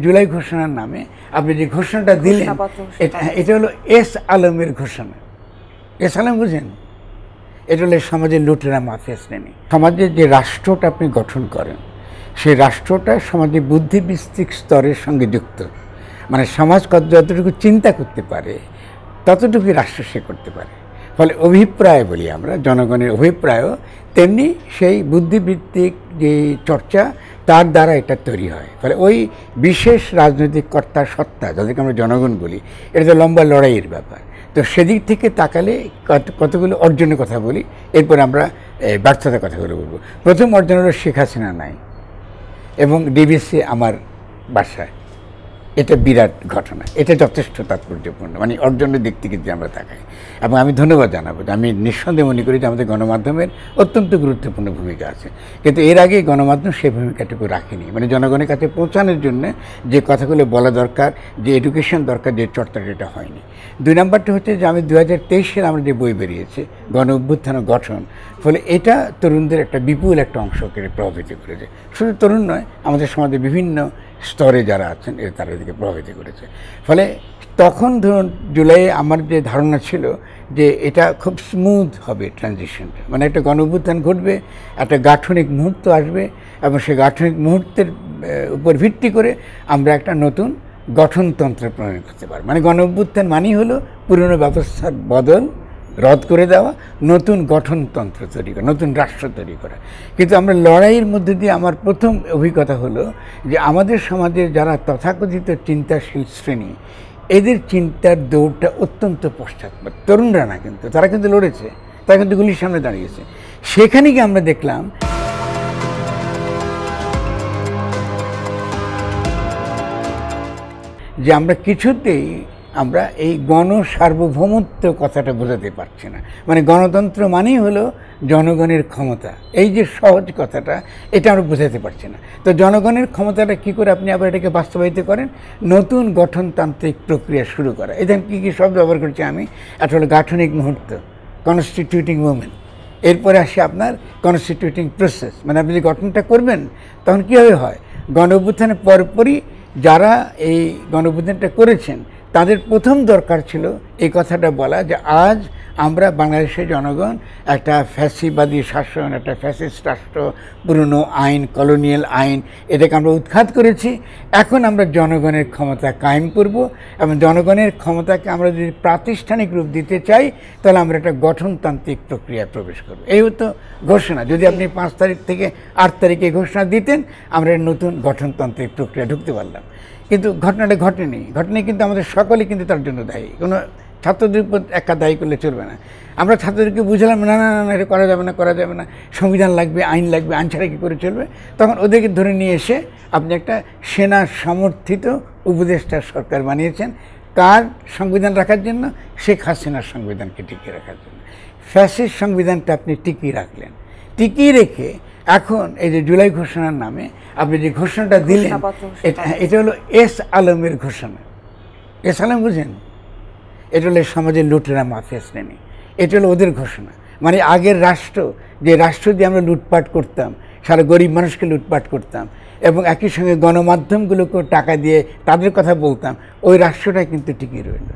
জুলাই ঘোষণার নামে আপনি যে ঘোষণাটা দিলেন এটা হলো এস আলমের ঘোষণা। এস আলম বুঝেন? এটা হলো সমাজের লুটেরা মাফিয়া শ্রেণী। সমাজের যে রাষ্ট্রটা আপনি গঠন করেন সেই রাষ্ট্রটা সমাজের বুদ্ধিবৃত্তিক স্তরের সঙ্গে যুক্ত। মানে সমাজ যতটুকু চিন্তা করতে পারে ততটুকুই রাষ্ট্র সে করতে পারে। ফলে অভিপ্রায় বলি আমরা, জনগণের অভিপ্রায়ও তেমনি সেই বুদ্ধিবৃত্তিক যে চর্চা তার দ্বারা এটা তৈরি হয়। ফলে ওই বিশেষ রাজনৈতিক কর্তা সত্তা যাদেরকে আমরা জনগণ বলি, এটা তো লম্বা লড়াইয়ের ব্যাপার। তো সেদিক থেকে তাকালে কতগুলো অর্জনের কথা বলি, এরপর আমরা ব্যর্থতার কথাগুলো বলবো। প্রথম অর্জন হলো শেখ হাসিনা নাই এবং ডিবিসি আমার বাসায়। এটা বিরাট ঘটনা, এটা যথেষ্ট তাৎপর্যপূর্ণ, মানে অর্জনের দিক থেকে যদি আমরা তাকাই। এবং আমি ধন্যবাদ জানাবো, আমি নিঃসন্দেহে মনে করি যে আমাদের গণমাধ্যমের অত্যন্ত গুরুত্বপূর্ণ ভূমিকা আছে, কিন্তু এর আগে গণমাধ্যম সেই ভূমিকাটুকু রাখেনি। মানে জনগণের কাছে পৌঁছানোর জন্য যে কথাগুলো বলা দরকার, যে এডুকেশন দরকার, যে চর্চাটা এটা হয়নি। দুই নম্বরটা হচ্ছে যে আমি 2023 সালে আমরা যে বই বেরিয়েছে গণ অভ্যুত্থান ও গঠন, ফলে এটা তরুণদের একটা বিপুল একটা অংশকে প্রভাবিত করেছে। শুধু তরুণ নয়, আমাদের সমাজে বিভিন্ন স্তরে যারা আছেন তারা এদিকে প্রভাবিত করেছে। ফলে তখন ধরুন জুলাইয়ে আমার যে ধারণা ছিল যে এটা খুব স্মুথ হবে ট্রানজিশনটা, মানে একটা গণ অভ্যুত্থান ঘটবে, একটা গাঠনিক মুহূর্ত আসবে এবং সেই গাঠনিক মুহূর্তের উপর ভিত্তি করে আমরা একটা নতুন গঠনতন্ত্র প্রণয়ন করতে পারব। মানে গণ অভ্যুত্থান মানেই হলো পুরনো ব্যবস্থার বদল রদ করে দেওয়া, নতুন গঠনতন্ত্র তৈরি করা, নতুন রাষ্ট্র তৈরি করা। কিন্তু আমরা লড়াইয়ের মধ্যে দিয়ে আমার প্রথম অভিজ্ঞতা হলো যে আমাদের সমাজের যারা তথাকথিত চিন্তাশীল শ্রেণী, এদের চিন্তার দৌড়টা অত্যন্ত পশ্চাৎপদ। তরুণরা না, কিন্তু তারা কিন্তু লড়েছে, তারা কিন্তু গুলির সামনে দাঁড়িয়েছে। সেখানে গিয়ে আমরা দেখলাম যে আমরা কিছুতেই আমরা এই গণসার্বভৌমত্ব কথাটা বোঝাতে পারছি না। মানে গণতন্ত্র মানেই হলো জনগণের ক্ষমতা, এই যে সহজ কথাটা, এটা আমরা বোঝাতে পারছি না। তো জনগণের ক্ষমতাটা কী করে আপনি আবার এটাকে বাস্তবায়িত করেন? নতুন গঠনতান্ত্রিক প্রক্রিয়া শুরু করা। এখানে কী কী শব্দ ব্যবহার করছি আমি? একটা হলো গাঠনিক মুহূর্ত, কনস্টিটিউটিং মুভমেন্ট। এরপরে আসে আপনার কনস্টিটিউটিং প্রসেস, মানে আপনি যে গঠনটা করবেন তখন কীভাবে হয়? গণ অভ্যুত্থানের পরপরই যারা এই গণ অভ্যুত্থানটা করেছেন তাদের প্রথম দরকার ছিল এই কথাটা বলা যে আজ আমরা বাংলাদেশের জনগণ একটা ফ্যাসিবাদী শাসন, একটা ফ্যাসিস্ট রাষ্ট্র, পুরনো আইন, কলোনিয়াল আইন, এটাকে আমরা উৎখাত করেছি। এখন আমরা জনগণের ক্ষমতা কায়েম করব এবং জনগণের ক্ষমতাকে আমরা যদি প্রাতিষ্ঠানিক রূপ দিতে চাই তাহলে আমরা একটা গঠনতান্ত্রিক প্রক্রিয়ায় প্রবেশ করব। এই হতো ঘোষণা। যদি আপনি 5 তারিখ থেকে 8 তারিখে ঘোষণা দিতেন, আমরা নতুন গঠনতান্ত্রিক প্রক্রিয়া ঢুকতে পারলাম। কিন্তু ঘটনাটা ঘটেনি, কিন্তু আমাদের সকলে কিন্তু তার জন্য দায়ী। কোনো ছাত্রদের উপর একা দায়ী করলে চলবে না। আমরা ছাত্রদেরকে বুঝলাম না না না এটা করা যাবে না, করা যাবে না, সংবিধান লাগবে, আইন লাগবে, আইন ছাড়া কী করে চলবে? তখন ওদেরকে ধরে নিয়ে এসে আপনি একটা সেনা সমর্থিত উপদেষ্টা সরকার বানিয়েছেন। কার সংবিধান রাখার জন্য? শেখ হাসিনার সংবিধানকে টিকিয়ে রাখার জন্য। ফ্যাসিস্ট সংবিধানটা আপনি টিকিয়ে রাখলেন। টিকিয়ে রেখে এখন এই যে জুলাই ঘোষণার নামে আপনি যে ঘোষণাটা দিলেন এটা হলো এস আলমের ঘোষণা। এস আলম বুঝেন? এটা হলো সমাজের লুটেরা মাফিয়া শ্রেণী, এটা হলো ওদের ঘোষণা। মানে আগের রাষ্ট্র, যে রাষ্ট্র দিয়ে আমরা লুটপাট করতাম, সারা গরিব মানুষকে লুটপাট করতাম এবং একই সঙ্গে গণমাধ্যমগুলোকেও টাকা দিয়ে তাদের কথা বলতাম, ওই রাষ্ট্রটাই কিন্তু টিকিয়ে রইল।